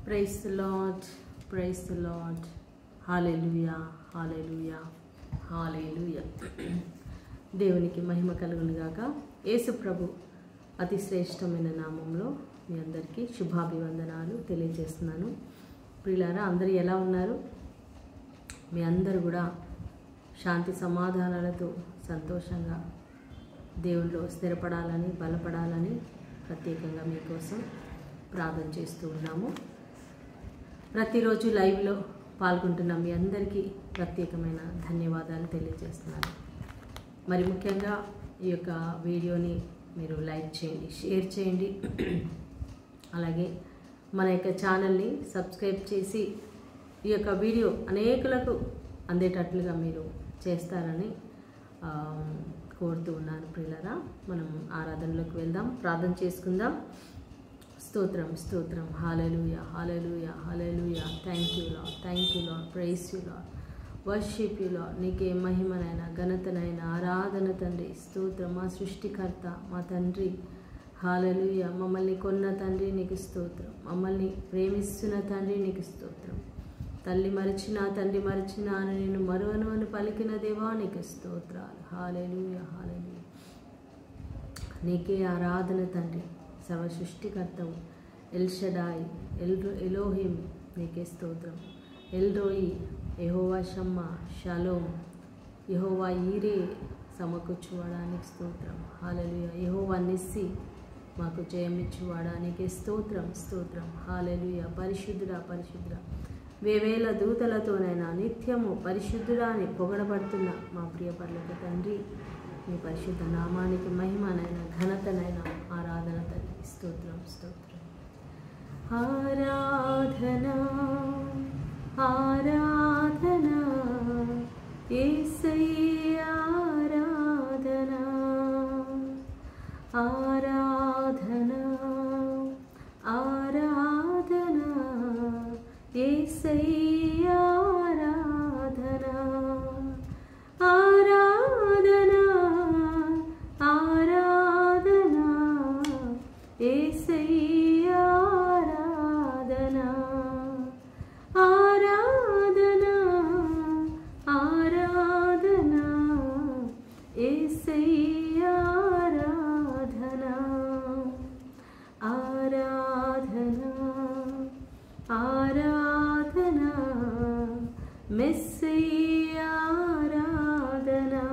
Praise the lord, praise the lord. Hallelujah, hallelujah, hallelujah. దేవునికి మహిమ కలుగును గాక. యేసు ప్రభు అతి శ్రేష్టమైన నామంలో మీ అందరికీ శుభాభివందనాలు తెలియజేస్తున్నాను. ప్రియులారా, అందరూ ఎలా ఉన్నారు? మీ అందరూ కూడా శాంతి సమాధానాలతో సంతోషంగా దేవునిలో స్థిరపడాలని, బలపడాలని ప్రత్యేకంగా మీకోసం ప్రార్థన చేస్తూ ఉన్నాము. ప్రతిరోజు లైవ్లో పాల్గొంటున్న మీ అందరికీ ప్రత్యేకమైన ధన్యవాదాలు తెలియజేస్తున్నాను. మరి ముఖ్యంగా ఈ యొక్క వీడియోని మీరు లైక్ చేయండి, షేర్ చేయండి. అలాగే మన యొక్క ఛానల్ని సబ్స్క్రైబ్ చేసి ఈ యొక్క వీడియో అనేకులకు అందేటట్లుగా మీరు చేస్తారని కోరుతూ ఉన్నాను. ప్రియులారా, మనం ఆరాధనలోకి వెళ్దాం, ప్రార్థన చేసుకుందాం. స్తోత్రం, స్తోత్రం. Hallelujah, hallelujah, hallelujah. Thank you lord, thank you lord, praise you lord, worship you lord. నీకే మహిమనైనా, ఘనతనైనా, ఆరాధన తండ్రి. స్తోత్రం. మా సృష్టికర్త, మా తండ్రి. హల్లెలూయా. మమ్మల్ని కొన్న తండ్రి నీకు స్తోత్రం. మమ్మల్ని ప్రేమిస్తున్న తండ్రి నీకు స్తోత్రం. తల్లి మరిచినా, తండ్రి మరిచినా అని నేను మరువను అని పలికిన దేవా నీకు స్తోత్రాలు. హల్లెలూయా, హల్లెలూయా. నీకే ఆరాధన తండ్రి. సర్వ సృష్టికర్తవు ఎల్ షడాయి, ఎలోహిం నీకే స్తోత్రం. ఎల్ రోయి, యెహోవా షమ్మా, షలోమ్, యెహోవా ఈరే సమకూర్చువాడానికి స్తోత్రం. హల్లెలూయా. యెహోవా నిస్సి, మాకు జయమిచ్చువాడానికి స్తోత్రం, స్తోత్రం. హల్లెలూయా. పరిశుద్ధుడా, పరిశుద్ధుడా. వేవేల దూతలతోనైనా నిత్యము పరిశుద్ధుడా అని పొగడబడుతున్న మా ప్రియ పర్లోక తండ్రి, మీ పరిశుద్ధ నామానికి మహిమనైనా, ఘనతనైనా, ఆరాధన తండ్రి. స్తోత్రం, స్తోత్రం. ఆరాధనా, ఆరాధనా, యేసయ్యా ఆరాధనా, ఆరాధనా, ఆరాధనా, యేసయ్యా ఆరాధనా, ఆరాధనా, ఆరాధనా, యేసయ్యా ఆరాధనా, ఆరాధనా, ఆరాధనా, యేసయ్యా ఆరాధనా, ఆరాధనా, ఆరాధనా, మెస్సయ్యా ఆరాధనా,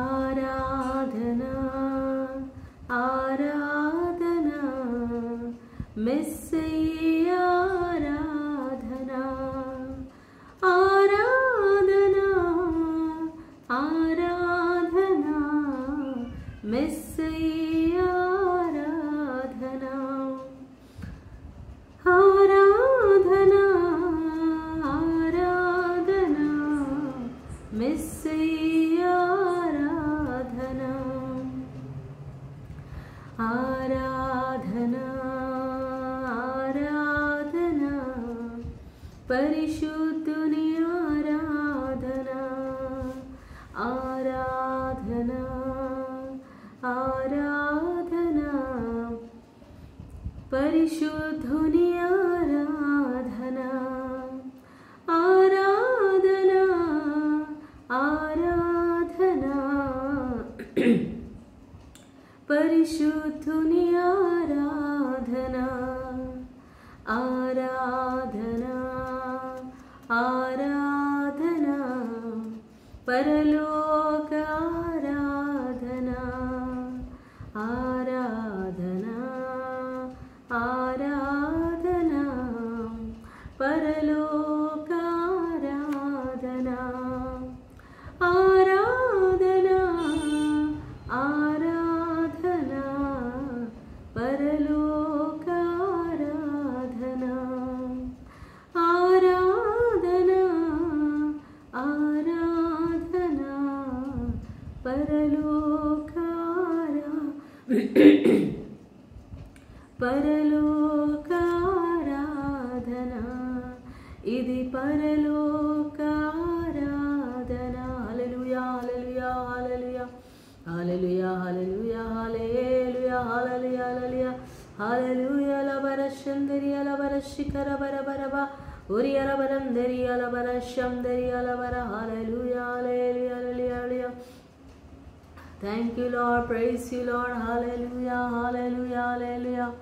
ఆరాధనా, ఆరాధనా, మెస్సయ్యా ఆరాధనా, ఆరాధనా, ఆరాధనా, మెస్సయ్యా ఆరాధనా, ఆరాధనా, ఆరాధనా, మెస్సయ్యా ఆరాధనా, ఆరాధనా, ఆరాధనా, పరిశుద్ధుని ఆరాధనా, ఆరాధనా, ఆరాధనా, పరిశుద్ధుని ఆరాధనా, ఆరాధనా, ఆరాధనా, పరిశుద్ధుని ఆరాధనా, ఆరాధనా, ఆరాధనా, పరలోక ఆరాధనా, ఆరాధనా, ఆరాధనా, పరలోక ఆరాధనా, ఆరాధనా, ఆరాధనా, పరలోక ఆరాధనా, ఆరాధనా, ఆరాధనా, పరలోక పరలోక ఆరాధనా, ఇది పరలోక ఆరాధనా. హల్లెలూయా, hallelujah, hallelujah, hallelujah, hallelujah, hallelujah, hallelujah, Hallelujah, labara shandari alabara shikara bara bara ba. Uri alabaram deri alabara shamdari alabara. Hallelujah, hallelujah, hallelujah. Thank you, Lord. Praise you, Lord. Hallelujah, hallelujah, hallelujah.